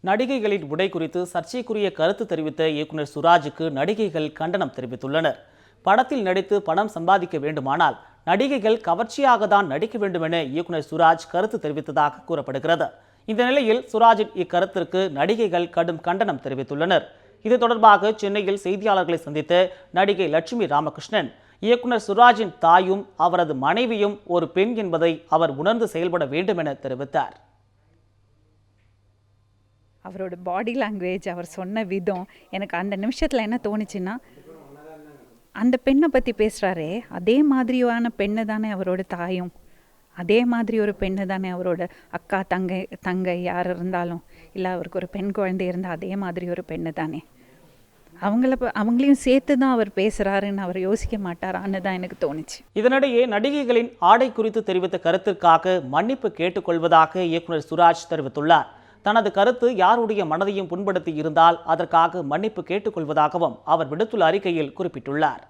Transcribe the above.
நடிகைகளின் உடை குறித்து சர்ச்சைக்குரிய கருத்து தெரிவித்த இயக்குனர் சுராஜுக்கு நடிகைகள் கண்டனம் தெரிவித்துள்ளனர். படத்தில் நடித்து பணம் சம்பாதிக்க வேண்டுமானால் நடிகைகள் கவர்ச்சியாக தான் நடிக்க வேண்டும் என இயக்குனர் சுராஜ் கருத்து தெரிவித்ததாக கூறப்படுகிறது. இந்த நிலையில் சுராஜின் இக்கருத்திற்கு நடிகைகள் கடும் கண்டனம் தெரிவித்துள்ளனர். இது தொடர்பாக சென்னையில் செய்தியாளர்களை சந்தித்த நடிகை லட்சுமி ராமகிருஷ்ணன், இயக்குனர் சுராஜின் தாயும் அவரது மனைவியும் ஒரு பெண் என்பதை அவர் உணர்ந்து செயல்பட வேண்டும் என தெரிவித்தார். அவரோட பாடி லாங்குவேஜ், அவர் சொன்ன விதம், எனக்கு அந்த நிமிஷத்தில் என்ன தோணுச்சுன்னா, அந்த பெண்ணை பற்றி பேசுகிறாரே அதே மாதிரியான பெண்ணு தானே அவரோட தாயும், அதே மாதிரி ஒரு பெண்ணு தானே அவரோட அக்கா தங்கை யார் இருந்தாலும், இல்லை அவருக்கு ஒரு பெண் குழந்தை இருந்தால் அதே மாதிரி ஒரு பெண்ணு தானே. அவங்களையும் சேர்த்து தான் அவர் பேசுகிறாருன்னு அவர் யோசிக்க மாட்டாரான்னு தான் எனக்கு தோணுச்சு. இதனிடையே நடிகைகளின் ஆடை குறித்து தெரிவித்த கருத்திற்காக மன்னிப்பு கேட்டுக்கொள்வதாக இயக்குனர் சுராஜ் தெரிவித்துள்ளார். தனது கருத்து யாருடைய மனதையும் புண்படுத்தி இருந்தால் அதற்காக மன்னிப்பு கேட்டுக்கொள்வதாகவும் அவர் விடுத்துள்ள அறிக்கையில் குறிப்பிட்டுள்ளார்.